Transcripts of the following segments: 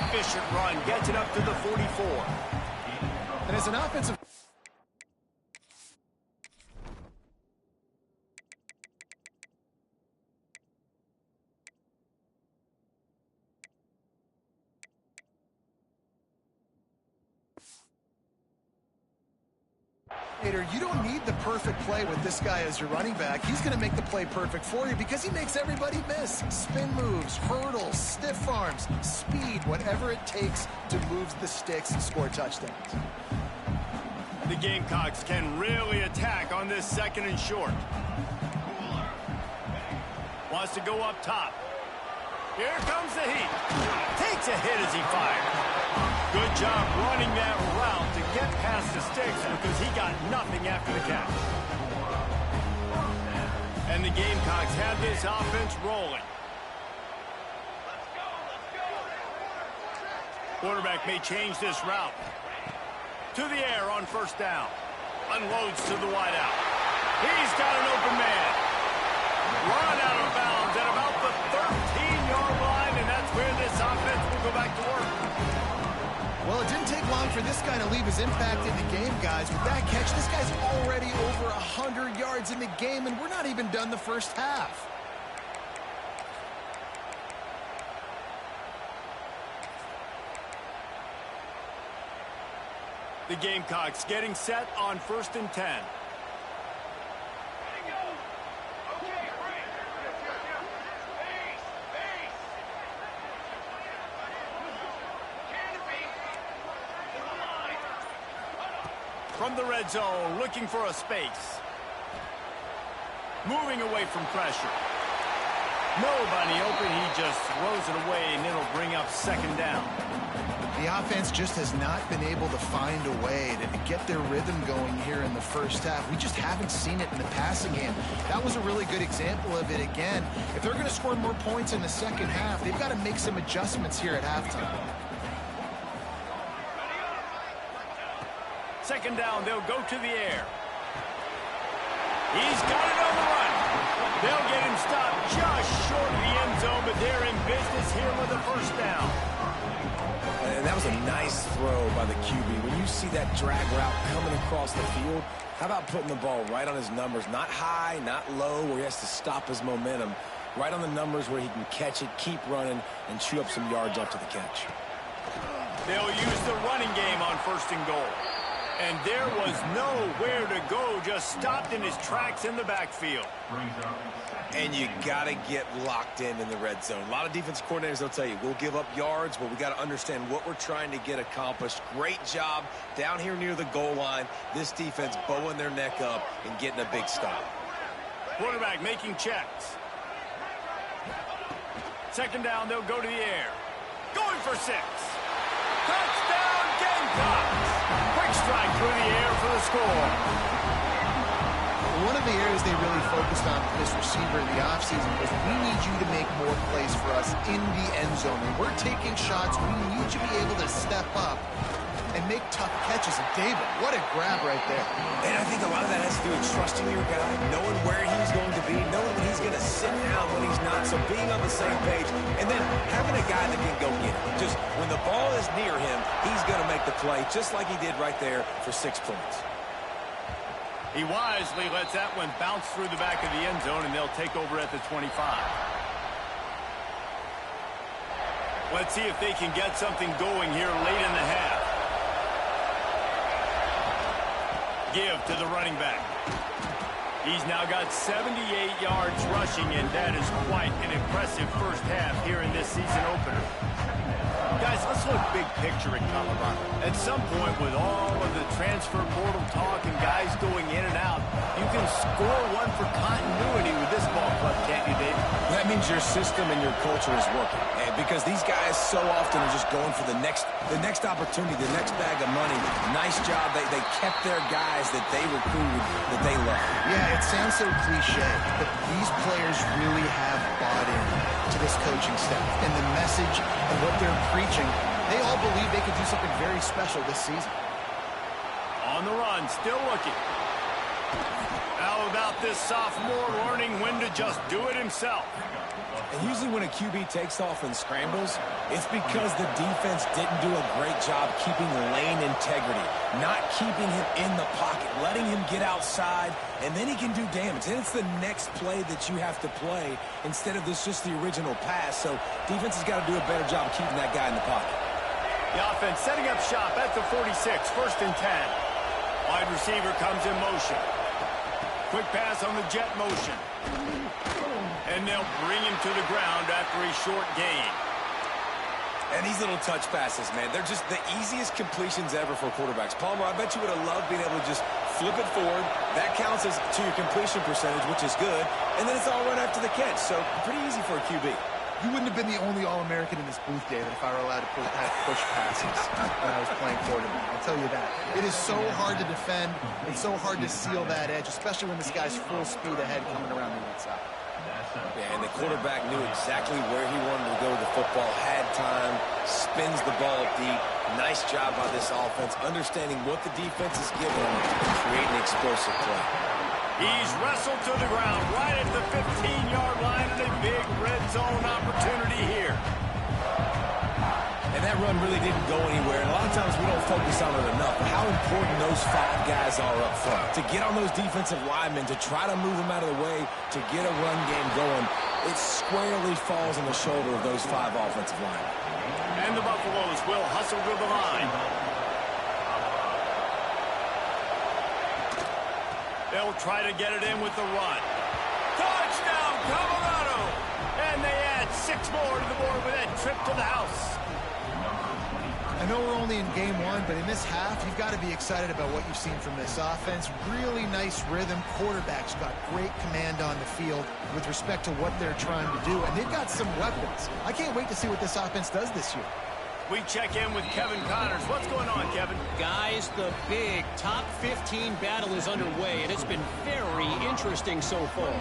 efficient run gets it up to the 44. And as an offensive... You don't need the perfect play with this guy as your running back. He's going to make the play perfect for you because he makes everybody miss. Spin moves, hurdles, stiff arms, speed, whatever it takes to move the sticks and score touchdowns. The Gamecocks can really attack on this 2nd and short. Wants to go up top. Here comes the heat. Takes a hit as he fired. Good job running that route to get past the sticks because he got nothing after the catch. And the Gamecocks have this offense rolling. Quarterback may change this route. To the air on 1st down. Unloads to the wideout. He's got an open man. Run out of bounds at about the 13-yard line, and that's where this offense will go back to work. Well, it didn't take long for this guy to leave his impact in the game, guys. With that catch, this guy's already over 100 yards in the game, and we're not even done the first half. The Gamecocks getting set on 1st and 10. From the red zone, looking for a space. Moving away from pressure. Nobody open, he just throws it away, and it'll bring up 2nd down. The offense just has not been able to find a way to get their rhythm going here in the first half. We just haven't seen it in the passing game. That was a really good example of it again. If they're going to score more points in the second half, they've got to make some adjustments here at halftime. 2nd down, they'll go to the air. He's got it on the run. They'll get him stopped just short of the end zone, but they're in business here with a 1st down. And that was a nice throw by the QB. When you see that drag route coming across the field, how about putting the ball right on his numbers? Not high, not low, where he has to stop his momentum. Right on the numbers where he can catch it, keep running, and chew up some yards after the catch. They'll use the running game on 1st and goal. And there was nowhere to go, just stopped in his tracks in the backfield. And you got to get locked in the red zone. A lot of defense coordinators, they'll tell you, we'll give up yards, but we got to understand what we're trying to get accomplished. Great job down here near the goal line. This defense bowing their neck up and getting a big stop. Quarterback making checks. 2nd down, they'll go to the air. Going for 6. Touchdown, Gamecocks! Quick strike through the air for the score. One of the areas they really focused on for this receiver in the offseason was we need you to make more plays for us in the end zone. When we're taking shots, we need you to be able to step up and make tough catches. And David, what a grab right there. And I think a lot of that has to do with trusting your guy, knowing where he's going to be, knowing when he's going to sit down, when he's not, so being on the same page, and then having a guy that can go get it. Just when the ball is near him, he's going to make the play, just like he did right there for 6 points. He wisely lets that one bounce through the back of the end zone, and they'll take over at the 25. Let's see if they can get something going here late in the half. Give to the running back. He's now got 78 yards rushing, and that is quite an impressive first half here in this season opener. Guys, let's look big picture at Colorado. At some point, with all of the transfer portal talk and guys going in and out, you can score one for continuity with this ball club, can't you, Dave? That means your system and your culture is working. And because these guys so often are just going for the next opportunity, the next bag of money. Nice job. They kept their guys that they recruited, that they love. Yeah, it sounds so cliche, but these players really have bought in to this coaching staff and the message and what they're preaching. They all believe they could do something very special this season. On the run, still looking. How about this sophomore learning when to just do it himself? And usually when a QB takes off and scrambles, it's because the defense didn't do a great job keeping lane integrity, not keeping him in the pocket, letting him get outside, and then he can do damage. And it's the next play that you have to play instead of just the original pass. So defense has got to do a better job keeping that guy in the pocket. The offense setting up shop at the 46, 1st and 10. Wide receiver comes in motion. Quick pass on the jet motion. And they'll bring him to the ground after a short gain. And these little touch passes, man, they're just the easiest completions ever for quarterbacks. Palmer, I bet you would have loved being able to just flip it forward. That counts as to your completion percentage, which is good. And then it's all right after the catch. So pretty easy for a QB. You wouldn't have been the only All-American in this booth, David, if I were allowed to push passes when I was playing quarterback. I'll tell you that. It is so hard to defend. It's so hard to seal that edge, especially when this guy's full speed ahead coming around the inside. Yeah, and the quarterback knew exactly where he wanted to go with the football, had time, spins the ball deep. Nice job by this offense, understanding what the defense is giving him and creating an explosive play. He's wrestled to the ground right at the 15-yard line and a big red zone opportunity here. And that run really didn't go anywhere. And a lot of times we don't focus on it enough. But how important those 5 guys are up front. To get on those defensive linemen, to try to move them out of the way, to get a run game going, it squarely falls on the shoulder of those 5 offensive linemen. And the Buffaloes will hustle to the line. They'll try to get it in with the run. Touchdown, Colorado! And they add 6 more to the board with that trip to the house. I know we're only in game 1, but in this half, you've got to be excited about what you've seen from this offense. Really nice rhythm. Quarterback's got great command on the field with respect to what they're trying to do, and they've got some weapons. I can't wait to see what this offense does this year. We check in with Kevin Connors. What's going on, Kevin? Guys, the big top 15 battle is underway, and it's been very interesting so far.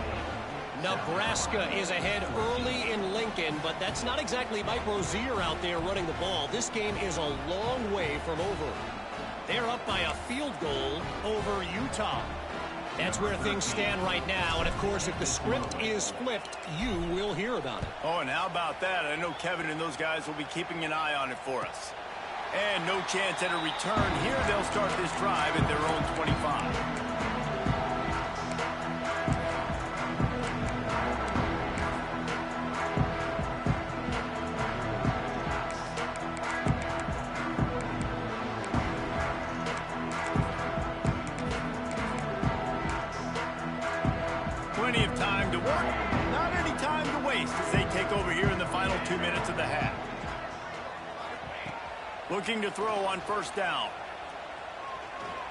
Nebraska is ahead early in Lincoln, but that's not exactly Mike Rozier out there running the ball. This game is a long way from over. They're up by a field goal over Utah. That's where things stand right now, and of course, if the script is flipped, you will hear about it. Oh, and how about that? I know Kevin and those guys will be keeping an eye on it for us. And no chance at a return here. They'll start this drive at their own 25. Plenty of time to work, not any time to waste as they take over here in the final 2 minutes of the half. Looking to throw on 1st down.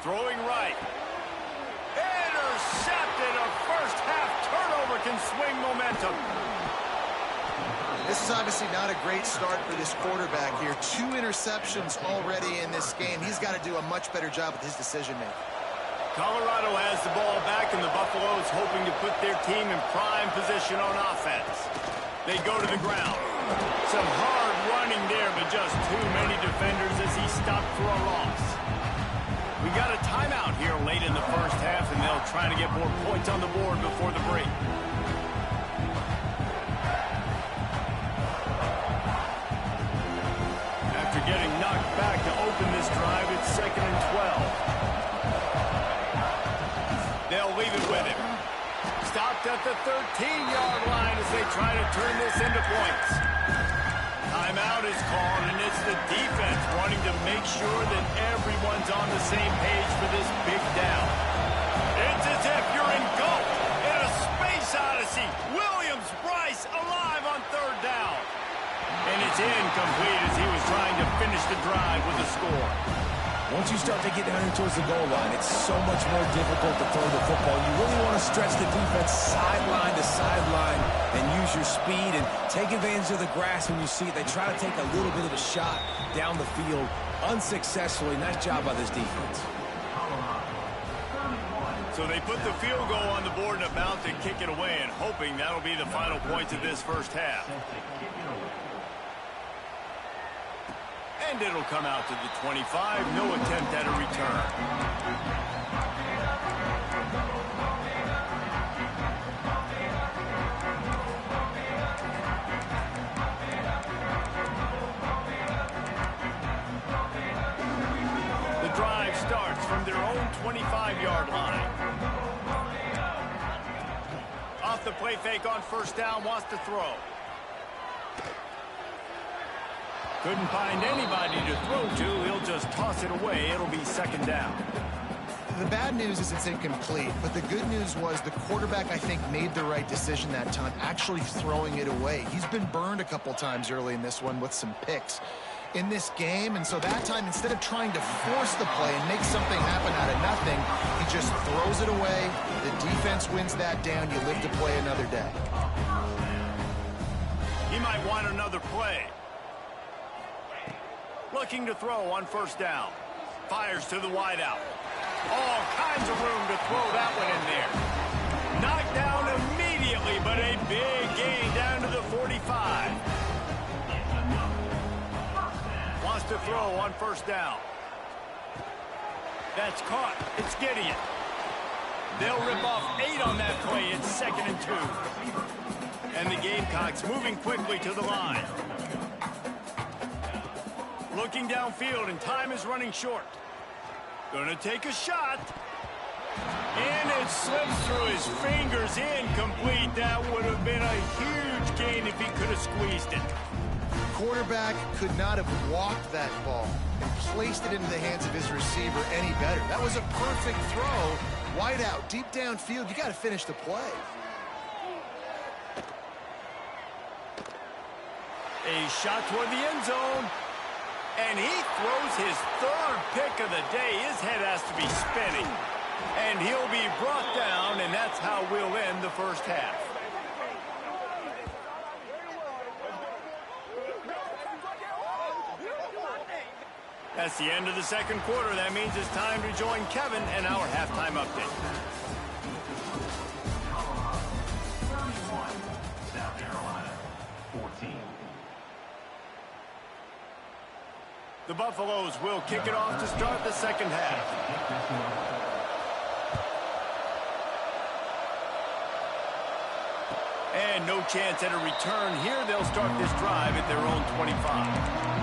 Throwing right. Intercepted. A first half turnover can swing momentum. This is obviously not a great start for this quarterback here. 2 interceptions already in this game. He's got to do a much better job with his decision-making. Colorado has the ball back, and the Buffaloes hoping to put their team in prime position on offense. They go to the ground. Some hard running there, but just too many defenders as he stopped for a loss. We got a timeout here late in the first half, and they'll try to get more points on the board before the break. After getting knocked back to open this drive, it's 2nd and 12. They'll leave it with him. Stopped at the 13-yard line as they try to turn this into points. Timeout is called, and it's the defense wanting to make sure that everyone's on the same page for this big down. It's as if you're engulfed in a space odyssey. Williams-Brice alive on 3rd down. And it's incomplete as he was trying to finish the drive with a score. Once you start to get down towards the goal line, it's so much more difficult to throw the football. You really want to stretch the defense sideline to sideline and use your speed and take advantage of the grass when you see it. They try to take a little bit of a shot down the field unsuccessfully. Nice job by this defense. So they put the field goal on the board and about to kick it away, and hoping that'll be the final points of this first half. And it'll come out to the 25. No attempt at a return. starts from their own 25-yard line. Off the play fake on first down, wants to throw. Couldn't find anybody to throw to. He'll just toss it away. It'll be second down. The bad news is it's incomplete, but the good news was the quarterback, I think, made the right decision that time, actually throwing it away. He's been burned a couple times early in this one with some picks in this game, and so that time, instead of trying to force the play and make something happen out of nothing, he just throws it away. The defense wins that down. You live to play another day. He might want another play. Looking to throw on first down. Fires to the wideout. All kinds of room to throw that one in there. Knocked down immediately, but a big gain down to the 45. Wants to throw on first down. That's caught. It's Gideon. They'll rip off 8 on that play. It's 2nd and 2. And the Gamecocks moving quickly to the line. Looking downfield, and time is running short. Gonna take a shot. And it slips through his fingers. Incomplete. That would have been a huge gain if he could have squeezed it. Quarterback could not have walked that ball and placed it into the hands of his receiver any better. That was a perfect throw. Wide out, deep downfield. You got to finish the play. A shot toward the end zone. And he throws his 3rd pick of the day. His head has to be spinning. And he'll be brought down, and that's how we'll end the first half. That's the end of the second quarter. That means it's time to join Kevin and our halftime update. South Carolina, 14. The Buffaloes will kick it off to start the second half. And no chance at a return here. They'll start this drive at their own 25.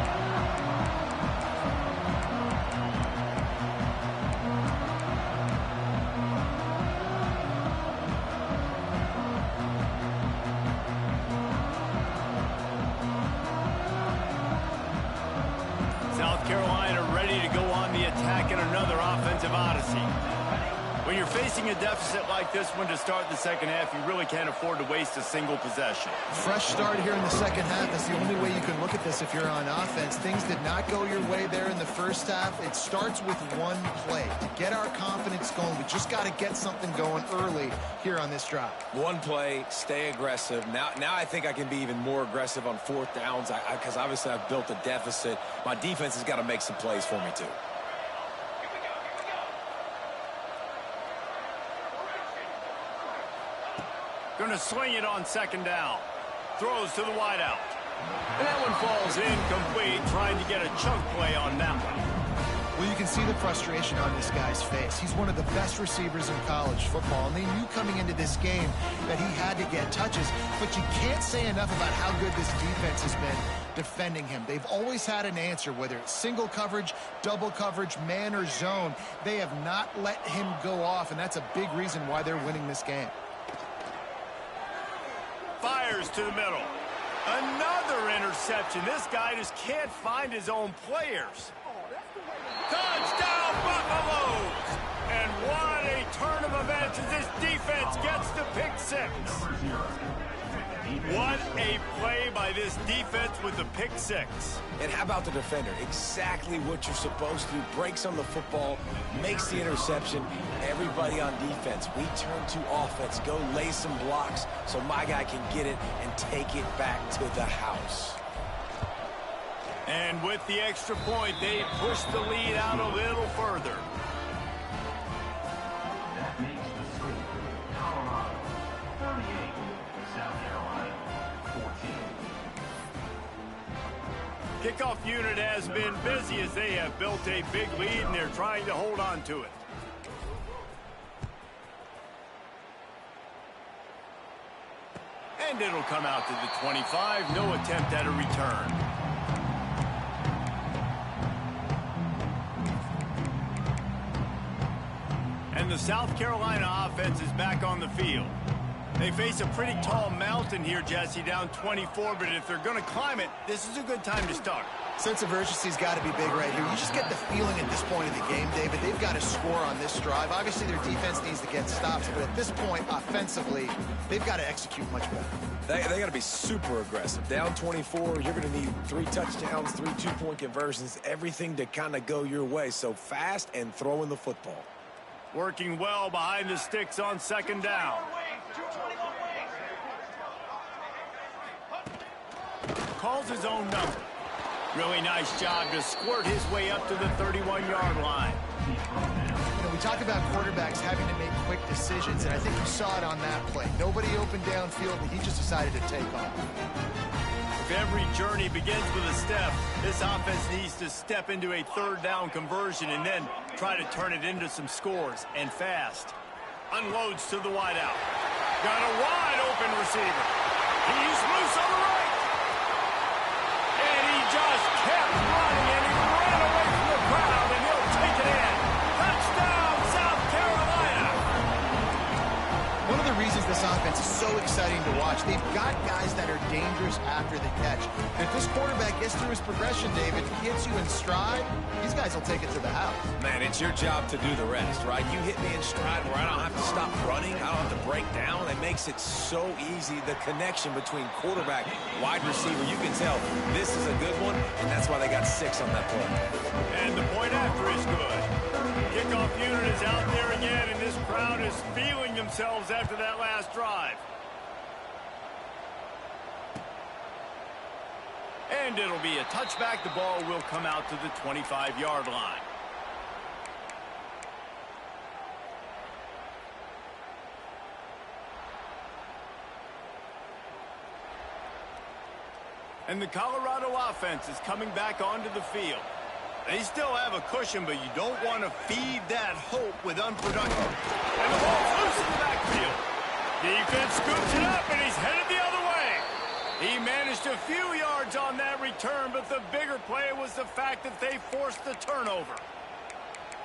South Carolina ready to go on the attack in another offensive odyssey. When you're facing a deficit like this one to start the second half, you really can't afford to waste a single possession. Fresh start here in the second half. That's the only way you can look at this if you're on offense. Things did not go your way there in the first half. It starts with one play. To get our confidence going, we just got to get something going early here on this drive. One play, stay aggressive. Now I think I can be even more aggressive on 4th downs because obviously I've built a deficit. My defense has got to make some plays for me too. Going to swing it on second down. Throws to the wideout. And that one falls incomplete, trying to get a chunk play on that one. Well, you can see the frustration on this guy's face. He's one of the best receivers in college football, and they knew coming into this game that he had to get touches, but you can't say enough about how good this defense has been defending him. They've always had an answer, whether it's single coverage, double coverage, man or zone. They have not let him go off, and that's a big reason why they're winning this game. Fires to the middle. Another interception. This guy just can't find his own players. Touchdown, Buffaloes! And what a turn of events as this defense gets to pick 6. What a play by this defense with the pick 6. And how about the defender? Exactly what you're supposed to do. Breaks on the football, makes the interception. Everybody on defense, we turn to offense. Go lay some blocks so my guy can get it and take it back to the house. And with the extra point, they push the lead out a little further. That makes the score Colorado 38, South Carolina 14. Kickoff unit has been busy as they have built a big lead and they're trying to hold on to it. And it'll come out to the 25. No attempt at a return. the South Carolina offense is back on the field. They face a pretty tall mountain here, Jesse, down 24, but if they're going to climb it, this is a good time to start. Sense of urgency's got to be big right here. You just get the feeling at this point of the game, David, they've got to score on this drive. Obviously, their defense needs to get stops, but at this point, offensively, they've got to execute much better. They got to be super aggressive. Down 24, you're going to need 3 touchdowns, 3 two-point conversions, everything to kind of go your way. So fast and throwing the football. Working well behind the sticks on second down. Calls his own number. Really nice job to squirt his way up to the 31-yard line. You know, we talk about quarterbacks having to make quick decisions, and I think you saw it on that play. Nobody opened downfield, and he just decided to take off. If every journey begins with a step, this offense needs to step into a third down conversion and then try to turn it into some scores, and fast. Unloads to the wideout. Got a wide open receiver. He's loose on the right. And he just kept running, and he ran away from the crowd, and he'll take it in. Touchdown, South Carolina. One of the reasons this offense is so exciting to watch, they've got guys that are dangerous after the catch. And if this quarterback gets through his progression, David, he hits you in stride, these guys will take it to the house. Man, it's your job to do the rest, right? You hit me in stride where I don't have to stop running. I don't have to break down. It makes it so easy. The connection between quarterback, wide receiver, you can tell this is a good one, and that's why they got 6 on that play. And the point after is good. Kickoff unit is out there again, and this crowd is feeling themselves after that last drive. And it'll be a touchback. The ball will come out to the 25-yard line. And the Colorado offense is coming back onto the field. They still have a cushion, but you don't want to feed that hope with unproductive. And the ball's loose in the backfield. Defense scoops it up, and he's headed the other way. He managed a few yards on that return, but the bigger play was the fact that they forced the turnover.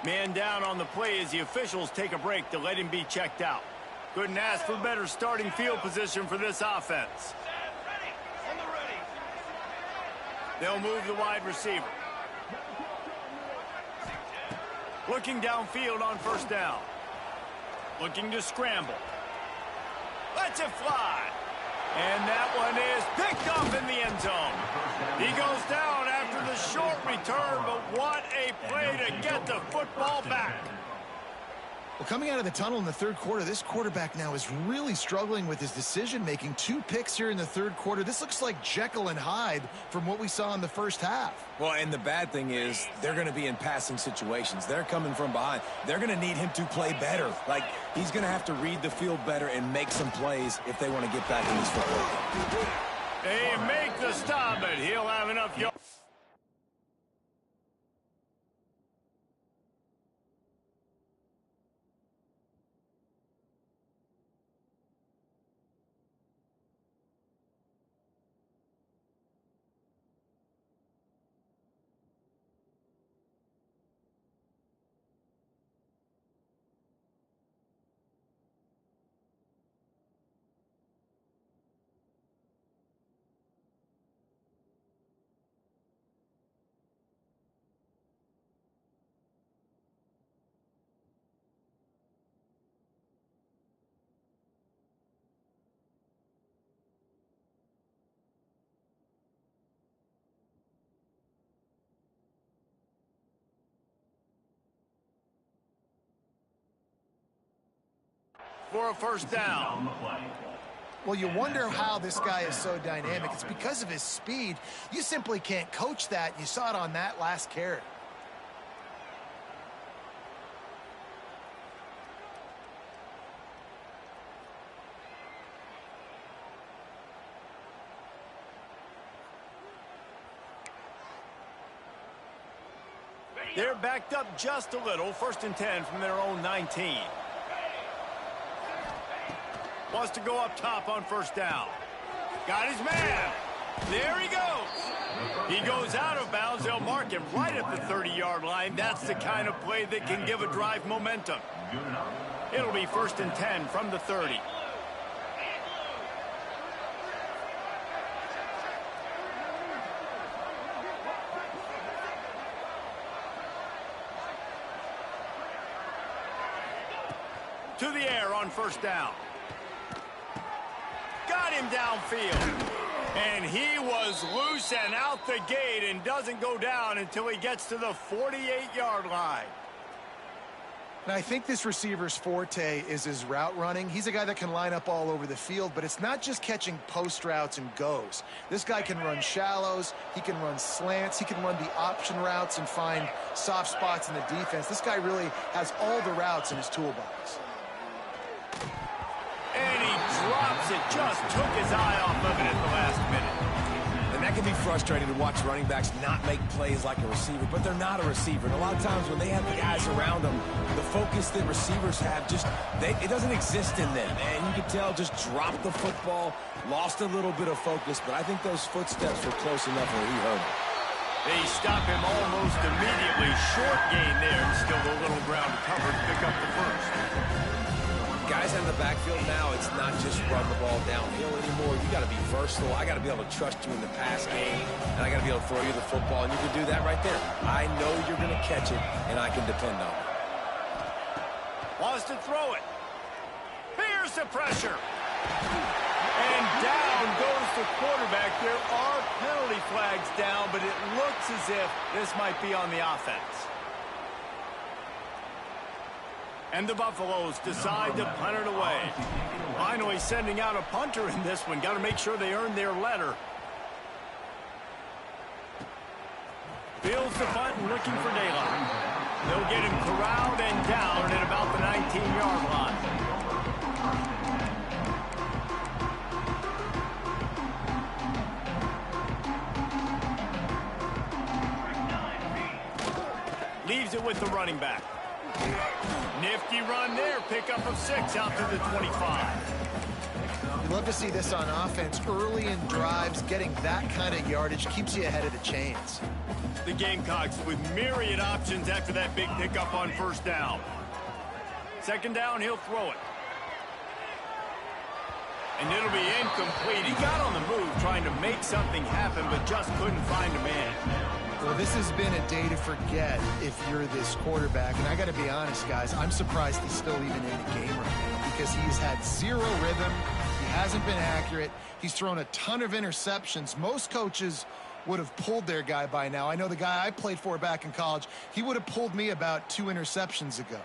Man down on the play as the officials take a break to let him be checked out. Couldn't ask for better starting field position for this offense. They'll move the wide receiver. Looking downfield on first down. Looking to scramble. Lets it fly. And that one is picked up in the end zone. He goes down after the short return, but what a play to get the football back. Well, coming out of the tunnel in the third quarter, this quarterback now is really struggling with his decision-making. 2 picks here in the third quarter. This looks like Jekyll and Hyde from what we saw in the first half. Well, and the bad thing is they're going to be in passing situations. They're coming from behind. They're going to need him to play better. Like, he's going to have to read the field better and make some plays if they want to get back in this football. They make the stop, but he'll have enough yards. For a first down. Well, you wonder how this guy is so dynamic. It's because of his speed. You simply can't coach that. You saw it on that last carry. They're backed up just a little. 1st and 10 from their own 19. Wants to go up top on first down. Got his man. There he goes. He goes out of bounds. They'll mark him right at the 30-yard line. That's the kind of play that can give a drive momentum. It'll be 1st and 10 from the 30. To the air on 1st down. Got him downfield. And he was loose and out the gate and doesn't go down until he gets to the 48-yard line. And I think this receiver's forte is his route running. He's a guy that can line up all over the field, but it's not just catching post routes and goes. This guy can run shallows, he can run slants, he can run the option routes and find soft spots in the defense. This guy really has all the routes in his toolbox. And he drops it, just took his eye off of it at the last minute. And that can be frustrating to watch running backs not make plays like a receiver, but they're not a receiver. And a lot of times when they have the guys around them, the focus that receivers have it doesn't exist in them. And you can tell just dropped the football, lost a little bit of focus, but I think those footsteps were close enough where he heard it. They stop him almost immediately. Short gain there, and still a little ground to cover to pick up the 1st. Guys in the backfield now, it's not just run the ball downhill anymore. You got to be versatile. I got to be able to trust you in the pass game, and I got to be able to throw you the football, and you can do that right there. I know you're going to catch it, and I can depend on it. Wants to throw it. Here's the pressure. And down goes the quarterback. There are penalty flags down, but it looks as if this might be on the offense. And the Buffaloes decide to punt it away. Finally sending out a punter in this one. Got to make sure they earn their letter. Fields the punt and looking for daylight. They'll get him corralled and down at about the 19-yard line. Leaves it with the running back. Nifty run there. Pickup of 6 out to the 25. You love to see this on offense. Early in drives, getting that kind of yardage keeps you ahead of the chains. The Gamecocks with myriad options after that big pickup on 1st down. 2nd down, he'll throw it. And it'll be incomplete. He got on the move trying to make something happen, but just couldn't find a man. Well, this has been a day to forget if you're this quarterback. And I got to be honest, guys, I'm surprised he's still even in the game right now because he's had zero rhythm. He hasn't been accurate. He's thrown a ton of interceptions. Most coaches would have pulled their guy by now. I know the guy I played for back in college, he would have pulled me about 2 interceptions ago.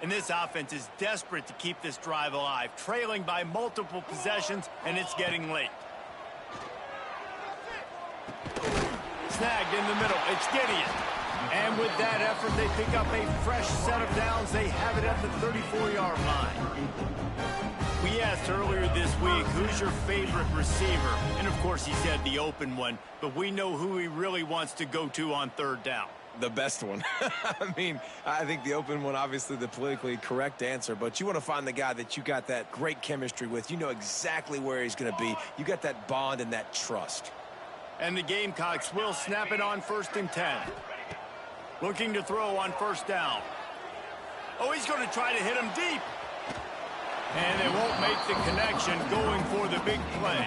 And this offense is desperate to keep this drive alive, trailing by multiple possessions, and it's getting late. Snagged in the middle. It's Gideon. And with that effort, they pick up a fresh set of downs. They have it at the 34-yard line. We asked earlier this week, who's your favorite receiver? And, of course, he said the open one. But we know who he really wants to go to on 3rd down. The best one. I mean, I think the open one, obviously the politically correct answer, but you want to find the guy that you got that great chemistry with. You know exactly where he's going to be. You got that bond and that trust. And the Gamecocks will snap it on 1st and 10. Looking to throw on 1st down. Oh, he's going to try to hit him deep. And they won't make the connection, going for the big play.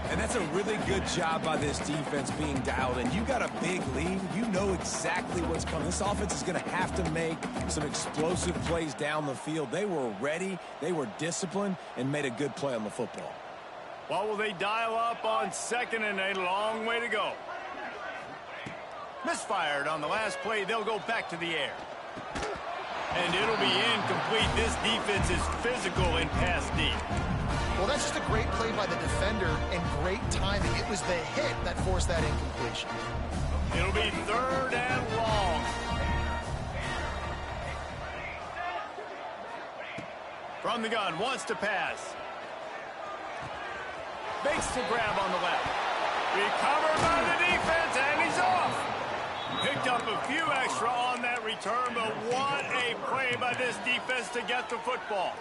And that's a really good job by this defense being dialed in. You got a big lead. You know exactly what's coming. This offense is going to have to make some explosive plays down the field. They were ready, they were disciplined, and made a good play on the football. What will they dial up on 2nd and a long way to go? Misfired on the last play. They'll go back to the air. And it'll be incomplete. This defense is physical in pass deep. Well, that's just a great play by the defender and great timing. It was the hit that forced that incompletion. It'll be 3rd and long. From the gun, wants to pass. Makes the grab on the left. Recovered by the defense, and he's off. Picked up a few extra on that return, but what a play by this defense to get the football.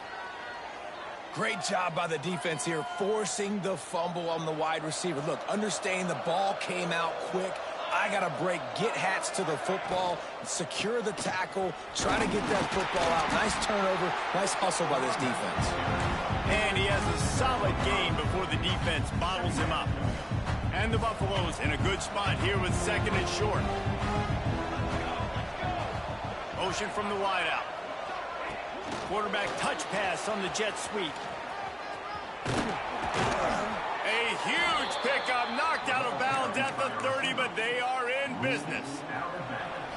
Great job by the defense here, forcing the fumble on the wide receiver. Look, understanding the ball came out quick. I got to break, get Hats to the football, secure the tackle, try to get that football out. Nice turnover, nice hustle by this defense. And he has a solid game before the defense bottles him up. And the Buffaloes in a good spot here with 2nd and short. Motion from the wideout. Quarterback touch pass on the jet sweep. A huge pickup, knocked out of bounds at the 30, but they are in business.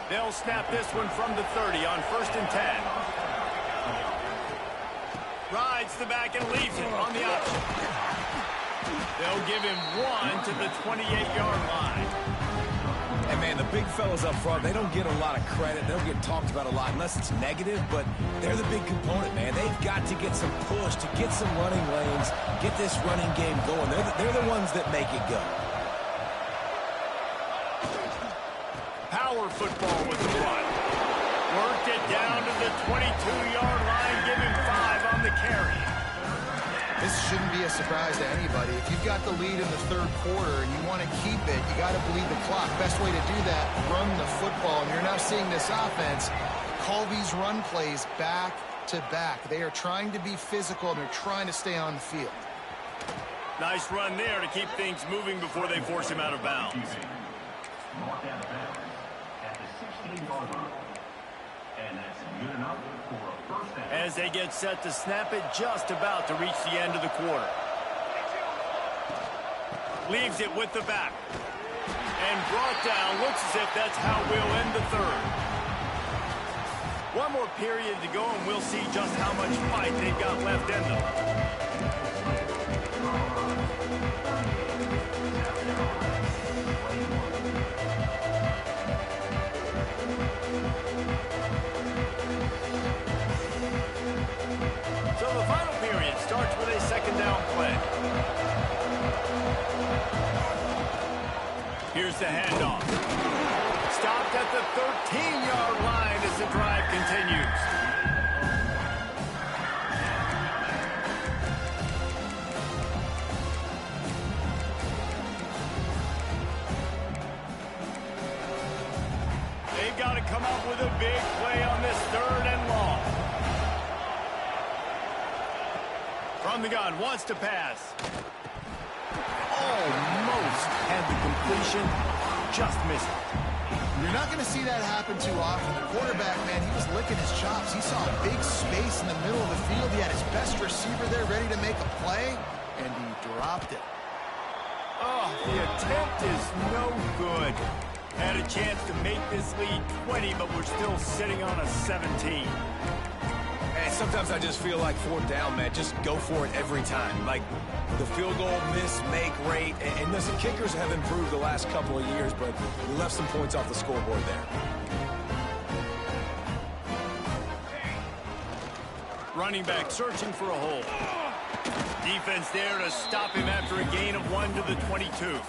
They'll snap this one from the 30 on 1st and 10. Rides the back and leaves it on the option. They'll give him 1 to the 28-yard line. And, man, the big fellas up front, they don't get a lot of credit. They don't get talked about a lot unless it's negative, but they're the big component, man. They've got to get some push, to get some running lanes, get this running game going. They're the ones that make it go. Power football with the run. Worked it down to the 22-yard line, give him 5 on the carry. This shouldn't be a surprise to anybody. If you've got the lead in the 3rd quarter and you want to keep it, you got to bleed the clock. Best way to do that, run the football. And you're now seeing this offense call these run plays back to back. They are trying to be physical and they're trying to stay on the field. Nice run there to keep things moving before they force him out of bounds. Marked out of bounds at the 16-yard line. And that's good enough for a first down. As they get set to snap it, just about to reach the end of the quarter. Leaves it with the back. And brought down. Looks as if that's how we'll end the 3rd. One more period to go, and we'll see just how much fight they've got left in them. So the final period starts with a 2nd down play. Here's the handoff. Stopped at the 13-yard line as the drive continues. They've got to come up with a big play on this 3rd and long. From the gun, wants to pass. Almost had the completion, just missed it. You're not going to see that happen too often. The quarterback, man, he was licking his chops. He saw a big space in the middle of the field. He had his best receiver there ready to make a play, and he dropped it. Oh, the attempt is no good. Had a chance to make this lead 20, but we're still sitting on a 17. And sometimes I just feel like 4th down, man. Just go for it every time. Like the field goal miss, make rate. And listen, kickers have improved the last couple of years, but we left some points off the scoreboard there. Running back searching for a hole. Defense there to stop him after a gain of 1 to the 22.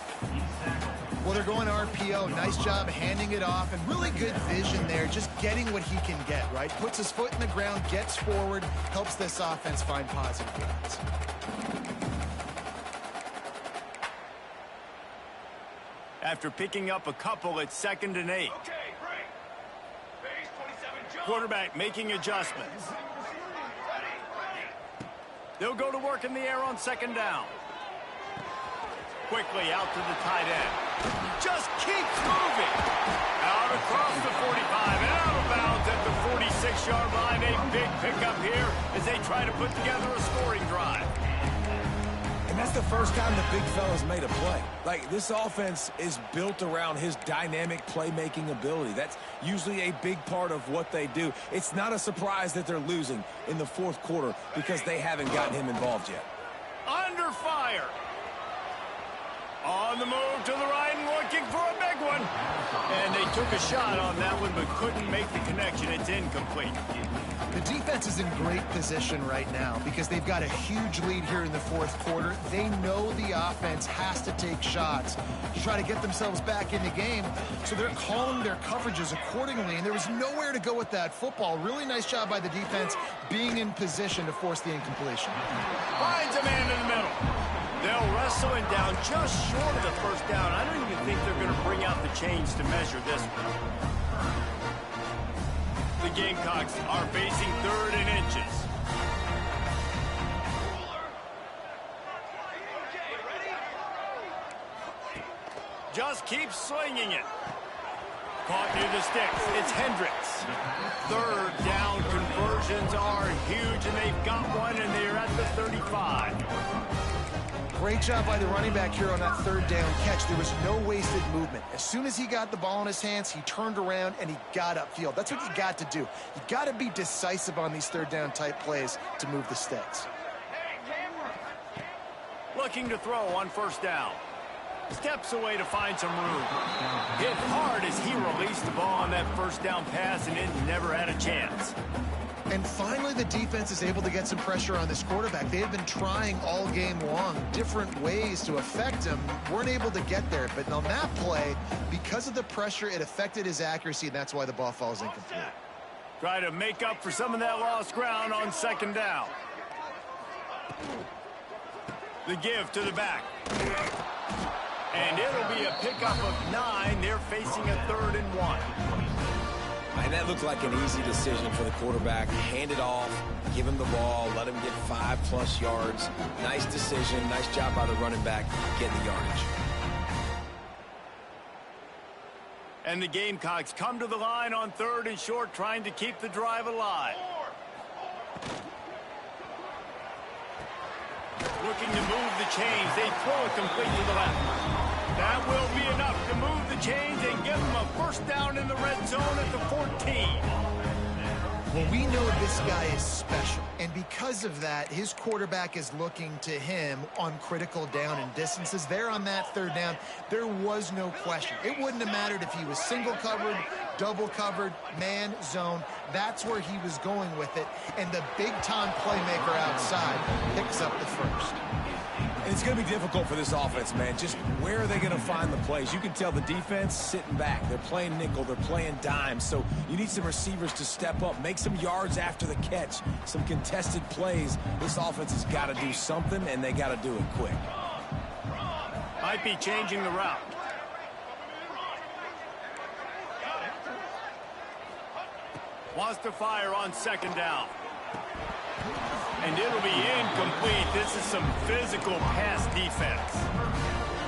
Well, they're going RPO. Nice job handing it off, and really good vision there, just getting what he can get, right? Puts his foot in the ground, gets forward, helps this offense find positive yards. After picking up a couple, it's 2nd and 8. Quarterback making adjustments. They'll go to work in the air on 2nd down. Quickly out to the tight end. Just keeps moving. Out across the 45 and out of bounds at the 46-yard line. A big pickup here as they try to put together a scoring drive. And that's the first time the big fella's made a play. Like, this offense is built around his dynamic playmaking ability. That's usually a big part of what they do. It's not a surprise that they're losing in the 4th quarter because they haven't gotten him involved yet. Under fire. On the move to the right and looking for a big one. And they took a shot on that one but couldn't make the connection. It's incomplete. The defense is in great position right now because they've got a huge lead here in the fourth quarter. They know the offense has to take shots to try to get themselves back in the game, so they're calling their coverages accordingly, and there was nowhere to go with that football. Really nice job by the defense being in position to force the incompletion. Finds a man in the middle. They'll wrestle him down just short of the first down. I don't even think they're going to bring out the chains to measure this one. The Gamecocks are facing 3rd and inches. Just keep slinging it. Caught near the sticks. It's Hendricks. 3rd down conversions are huge, and they've got one, and they're at the 35. Great job by the running back here on that 3rd down catch. There was no wasted movement. As soon as he got the ball in his hands, he turned around and he got upfield. That's what you got to do. You got to be decisive on these 3rd down type plays to move the sticks. Looking to throw on 1st down. Steps away to find some room. Hit hard as he released the ball on that 1st down pass, and it never had a chance. And finally, the defense is able to get some pressure on this quarterback. They have been trying all game long different ways to affect him. Weren't able to get there. But on that play, because of the pressure, it affected his accuracy, and that's why the ball falls incomplete. Try to make up for some of that lost ground on 2nd down. The give to the back. And it'll be a pickup of 9. They're facing a 3rd and 1. And that looked like an easy decision for the quarterback. Hand it off, give him the ball, let him get 5+ yards. Nice decision. Nice job by the running back getting the yardage. And the Gamecocks come to the line on 3rd and short, trying to keep the drive alive. Looking to move the chains. They throw it complete to the left. That will be enough to move the chains and give them a 1st down in the red zone at the 14. Well, we know this guy is special, and because of that, his quarterback is looking to him on critical down and distances. There on that 3rd down, there was no question. It wouldn't have mattered if he was single covered, double covered, man, zone. That's where he was going with it, and the big-time playmaker outside picks up the 1st. And it's going to be difficult for this offense, man. Just where are they going to find the plays? You can tell the defense sitting back. They're playing nickel. They're playing dime. So you need some receivers to step up, make some yards after the catch, some contested plays. This offense has got to do something, and they got to do it quick. Might be changing the route. Wants to fire on 2nd down. And it'll be incomplete. This is some physical pass defense.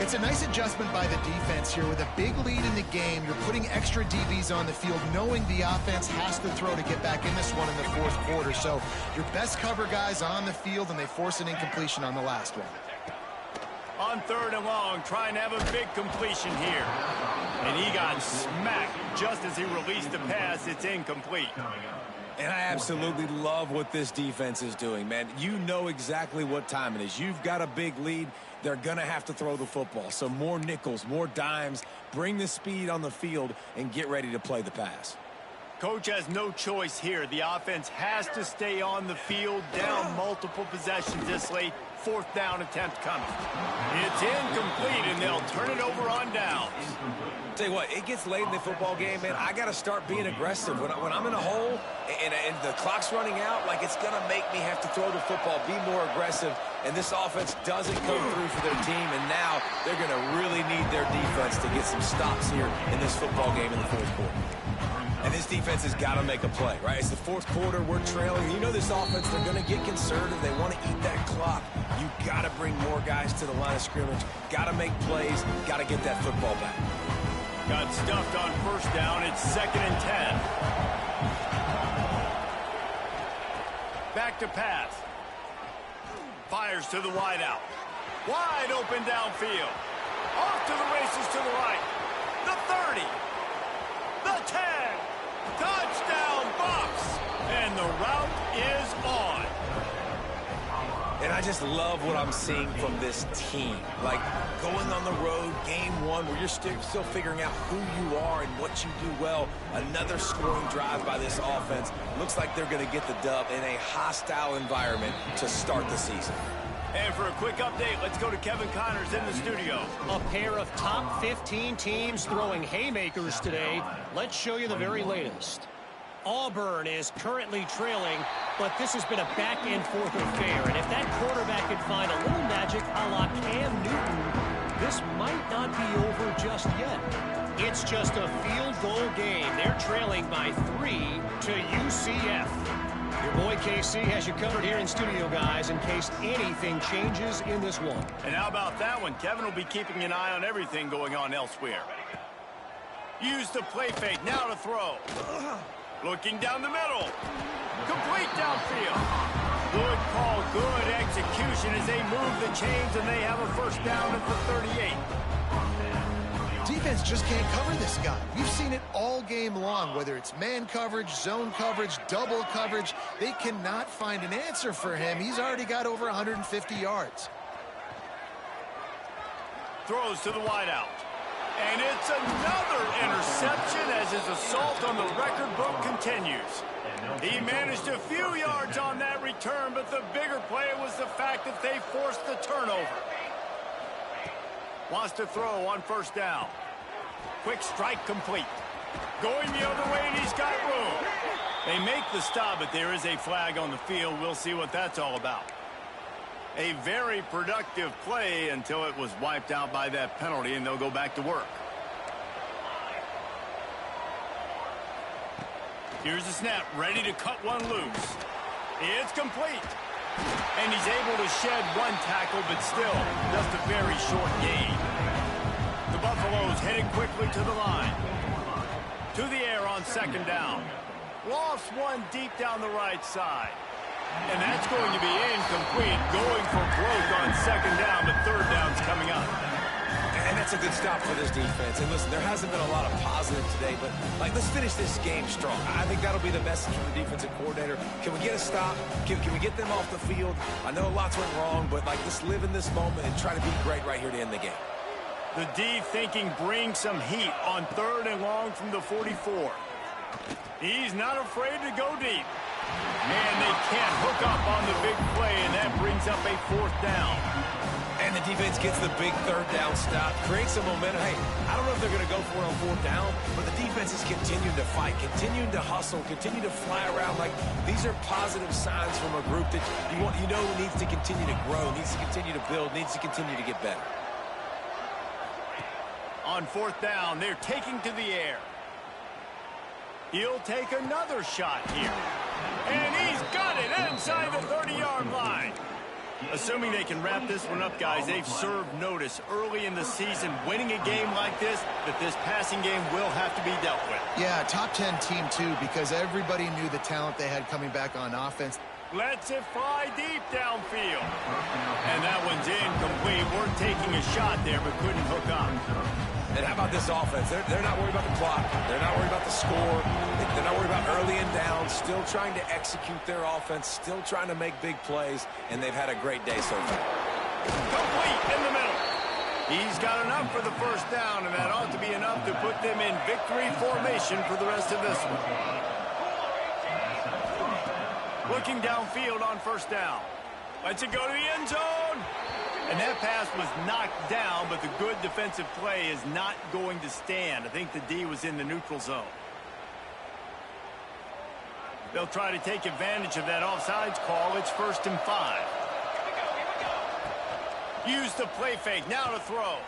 It's a nice adjustment by the defense here. With a big lead in the game, you're putting extra DBs on the field, knowing the offense has to throw to get back in this one in the 4th quarter. So your best cover guys on the field, and they force an incompletion on the last one. On 3rd and long, trying to have a big completion here. And he got smacked just as he released the pass. It's incomplete. And I absolutely love what this defense is doing, man. You know exactly what time it is. You've got a big lead. They're going to have to throw the football. So more nickels, more dimes, bring the speed on the field, and get ready to play the pass. Coach has no choice here. The offense has to stay on the field, down multiple possessions this late. 4th down attempt coming. It's incomplete, and they'll turn it over on downs. Tell you what, it gets late in the football game, man. I got to start being aggressive. When I'm in a hole and the clock's running out, like, it's going to make me have to throw the football, be more aggressive, and this offense doesn't come through for their team, and now they're going to really need their defense to get some stops here in this football game in the 4th quarter. And this defense has got to make a play, right? It's the 4th quarter. We're trailing. You know this offense, they're going to get conservative. They want to eat that clock. You got to bring more guys to the line of scrimmage. Got to make plays. Got to get that football back. Got stuffed on 1st down. It's 2nd and 10. Back to pass. Fires to the wideout. Wide open downfield. Off to the races to the right. The 30. The 10. Touchdown, Bucks. And the route is on. And I just love what I'm seeing from this team. Like, going on the road, game one, where you're still figuring out who you are and what you do well. Another scoring drive by this offense. Looks like they're going to get the dub in a hostile environment to start the season. And for a quick update, let's go to Kevin Connors in the studio. A pair of top 15 teams throwing haymakers today. Let's show you the very latest. Auburn is currently trailing, but this has been a back-and-forth affair. And if that quarterback can find a little magic a la Cam Newton, this might not be over just yet. It's just a field goal game. They're trailing by 3 to UCF. Your boy KC has you covered here in studio, guys, in case anything changes in this one. And how about that one? Kevin will be keeping an eye on everything going on elsewhere. Use the play fake. Now to throw. Looking down the middle. Complete downfield. Good call, good execution as they move the chains and they have a first down at the 38. Defense just can't cover this guy. We've seen it all game long, whether it's man coverage, zone coverage, double coverage. They cannot find an answer for him. He's already got over 150 yards. Throws to the wideout. And it's another interception as his assault on the record book continues. He managed a few yards on that return, but the bigger play was the fact that they forced the turnover. Wants to throw on first down. Quick strike complete. Going the other way, and he's got room. They make the stop, but there is a flag on the field. We'll see what that's all about. A very productive play until it was wiped out by that penalty, and they'll go back to work. Here's the snap, ready to cut one loose. It's complete. And he's able to shed one tackle, but still just a very short gain. The Buffaloes headed quickly to the line. To the air on second down. Lost one deep down the right side. And that's going to be incomplete, going for broke on second down, but third down's coming up. And that's a good stop for this defense. And listen, there hasn't been a lot of positive today, but let's finish this game strong. I think that'll be the message from the defensive coordinator. Can we get a stop? Can we get them off the field? I know lots went wrong, but let's live in this moment and try to be great right here to end the game. The D thinking bring some heat on third and long from the 44. He's not afraid to go deep. Man, they can't hook up on the big play, and that brings up a fourth down. And the defense gets the big third down stop, creates some momentum. Hey, I don't know if they're going to go for it on fourth down, but the defense is continuing to fight, continuing to hustle, continue to fly around. These are positive signs from a group that you know needs to continue to grow, needs to continue to build, needs to continue to get better. On fourth down, they're taking to the air. He'll take another shot here. And he's got it inside the 30-yard line. Assuming they can wrap this one up, guys, they've served notice early in the season, winning a game like this, that this passing game will have to be dealt with. Yeah, top 10 team, too, because everybody knew the talent they had coming back on offense. Lets it fly deep downfield. And that one's incomplete. We're taking a shot there, but couldn't hook up. And how about this offense? They're not worried about the clock. They're not worried about the score. They're not worried about early and down. Still trying to execute their offense. Still trying to make big plays. And they've had a great day so far. Complete in the middle. He's got enough for the first down, and that ought to be enough to put them in victory formation for the rest of this one. Looking downfield on first down. Lets it go to the end zone. And that pass was knocked down, but the good defensive play is not going to stand. I think the D was in the neutral zone. They'll try to take advantage of that offsides call. It's 1st and 5. Use the play fake. Now to throw.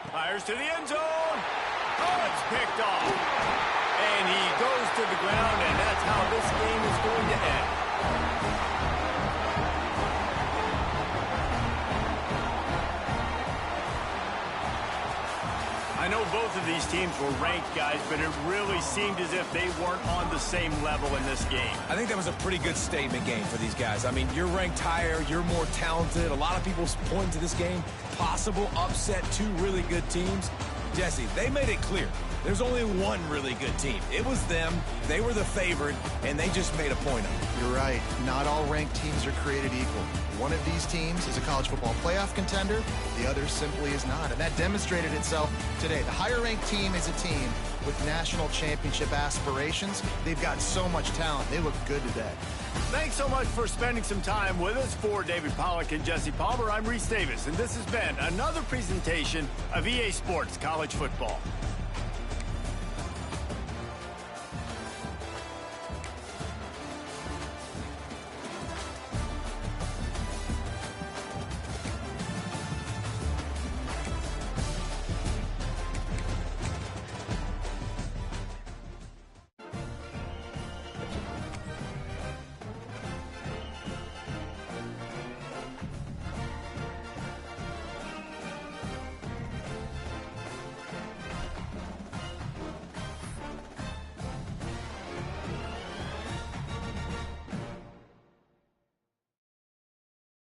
Fires to the end zone. Oh, it's picked off. And he goes to the ground, and that's how this game is going to end. I know both of these teams were ranked, guys, but it really seemed as if they weren't on the same level in this game. I think that was a pretty good statement game for these guys. I mean, you're ranked higher, you're more talented. A lot of people point to this game, possible upset, two really good teams. Jesse, they made it clear There's only one really good team. It was them. They were the favorite, and they just made a point of it. You're right. Not all ranked teams are created equal. One of these teams is a college football playoff contender. The other simply is not. And that demonstrated itself today. The higher-ranked team is a team with national championship aspirations. They've got so much talent. They look good today. Thanks so much for spending some time with us. For David Pollack and Jesse Palmer, I'm Reese Davis, and this has been another presentation of EA Sports College Football.